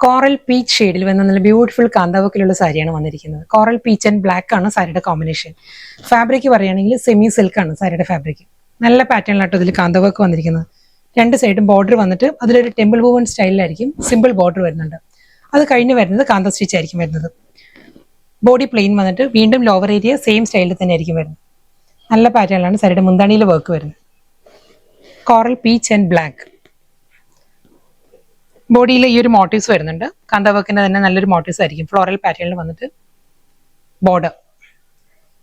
Coral peach ഷെയ്ഡിൽ വന്ന നല്ല ബ്യൂട്ടിഫുൾ കാന്താവക്കിലുള്ള സാരിയാണ് വന്നിരിക്കുന്നത്. കോറൽ പീച്ച് ആൻഡ് ബ്ലാക്ക് ആണ് സാരിയുടെ കോമ്പിനേഷൻ. ഫാബ്രിക് പറയുകയാണെങ്കിൽ സെമി സിൽക്ക് ആണ് സാരിയുടെ ഫാബ്രിക്. നല്ല പാറ്റേണിലാട്ടോ ഇതിൽ കാന്തവർക്ക് വന്നിരിക്കുന്നത്. രണ്ട് സൈഡും ബോർഡർ വന്നിട്ട് അതിലൊരു ടെമ്പിൾ വൂവൻ സ്റ്റൈലിലായിരിക്കും സിമ്പിൾ ബോർഡർ വരുന്നുണ്ട്. അത് കഴിഞ്ഞ് വരുന്നത് കാന്ത സ്റ്റിച്ച് ആയിരിക്കും വരുന്നത്. ബോഡി പ്ലെയിൻ വന്നിട്ട് വീണ്ടും ലോവർ ഏരിയ സെയിം സ്റ്റൈലിൽ തന്നെ ആയിരിക്കും വരുന്നത്. നല്ല പാറ്റേണിലാണ് സാരിയുടെ മുന്താണിയിൽ വർക്ക് വരുന്നത്. Coral peach and black. ബോഡിയിൽ ഈ ഒരു മോട്ടീവ്സ് വരുന്നുണ്ട്. കാന്ത വർക്കിന്റെ തന്നെ നല്ലൊരു മോട്ടീവ്സ് ആയിരിക്കും. ഫ്ലോറൽ പാറ്റേണിൽ വന്നിട്ട് ബോർഡർ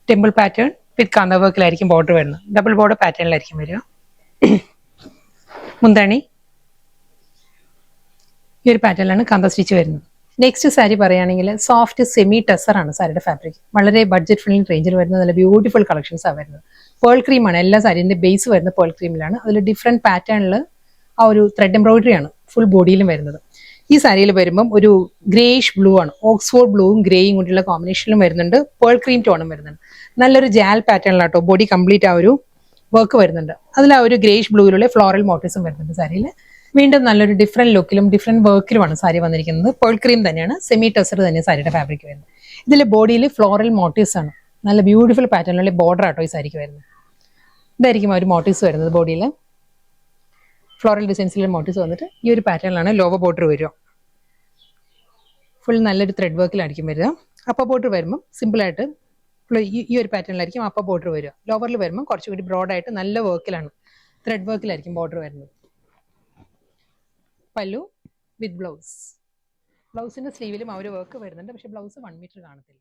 ടെമ്പിൾ പാറ്റേൺ വിത്ത് കാന്ത വർക്കിലായിരിക്കും ബോർഡർ വരുന്നത്. ഡബിൾ ബോർഡർ പാറ്റേണിലായിരിക്കും വരിക. മുന്താണി ഈ ഒരു പാറ്റേണിലാണ് കാന്ത സ്റ്റിച്ച് വരുന്നത്. നെക്സ്റ്റ് സാരി പറയുകയാണെങ്കിൽ സോഫ്റ്റ് സെമി ടെസറാണ് സാരിയുടെ ഫാബ്രിക്. വളരെ ബഡ്ജറ്റ് ഫ്രണ്ട്ലി റേഞ്ചിൽ വരുന്ന നല്ല ബ്യൂട്ടിഫുൾ കളക്ഷൻസ് ആണ് വരുന്നത്. പേൾ ക്രീമാണ് എല്ലാ സാരീൻ്റെ ബേസ് വരുന്നത്. പേൾ ക്രീമിലാണ്. അതിൽ ഡിഫറെൻറ്റ് പാറ്റേണിൽ ആ ഒരു ത്രെഡ് എംബ്രോയിഡറി ആണ് ഫുൾ ബോഡിയിലും വരുന്നത്. ഈ സാരിയിൽ വരുമ്പം ഒരു ഗ്രേഷ് ബ്ലൂ ആണ്. ഓക്സ്ഫോർഡ് ബ്ലൂവും ഗ്രേയും കൊണ്ടുള്ള കോമ്പിനേഷനിലും വരുന്നുണ്ട്. പേൾ ക്രീം ടോണും വരുന്നുണ്ട്. നല്ലൊരു ജാൽ പാറ്റേണിലാട്ടോ ബോഡി കംപ്ലീറ്റ് ആ ഒരു വർക്ക് വരുന്നുണ്ട്. അതിൽ ആ ഒരു ഗ്രേഷ് ബ്ലൂയിലുള്ള ഫ്ലോറൽ മോട്ടീവ്സും വരുന്നുണ്ട് സാരിയിൽ. വീണ്ടും നല്ലൊരു ഡിഫറെന്റ് ലുക്കിലും ഡിഫറെന്റ് വർക്കിലുമാണ് സാരി വന്നിരിക്കുന്നത്. പേൾ ക്രീം തന്നെയാണ്, സെമി ടെസർ തന്നെ സാരിയുടെ ഫാബ്രിക് വരുന്നത്. ഇതിൽ ബോഡിയിൽ ഫ്ലോറൽ മോട്ടീവ്സ് ആണ്. നല്ല ബ്യൂട്ടിഫുൾ പാറ്റേണിലുള്ള ബോർഡർ ആട്ടോ ഈ സാരിക്ക് വരുന്നത്. ഇതായിരിക്കും ആ ഒരു മോട്ടീവ്സ് വരുന്നത്. ബോഡിയിൽ ഫ്ലോറൽ ഡിസൈൻസിലെ മോട്ടീവ്സ് വന്നിട്ട് ഈ ഒരു പാറ്റേണിലാണ് ലോവർ ബോർഡർ വരിക. ഫുൾ നല്ലൊരു ത്രെഡ് വർക്കിലായിരിക്കും വരിക. അപ്പർ ബോർഡർ വരുമ്പം സിമ്പിളായിട്ട് ഈ ഒരു പാറ്റേണിലായിരിക്കും അപ്പർ ബോർഡർ വരിക. ലോവറിൽ വരുമ്പോൾ കുറച്ചുകൂടി ബ്രോഡായിട്ട് നല്ല വർക്കിലാണ്, ത്രെഡ് വർക്കിലായിരിക്കും ബോർഡർ വരുന്നത്. പല്ലു വിത്ത് ബ്ലൗസ്. ബ്ലൗസിന്റെ സ്ലീവിലും ആ ഒരു വർക്ക് വരുന്നുണ്ട്. പക്ഷെ ബ്ലൗസ് 1 മീറ്റർ കാണത്തില്ല.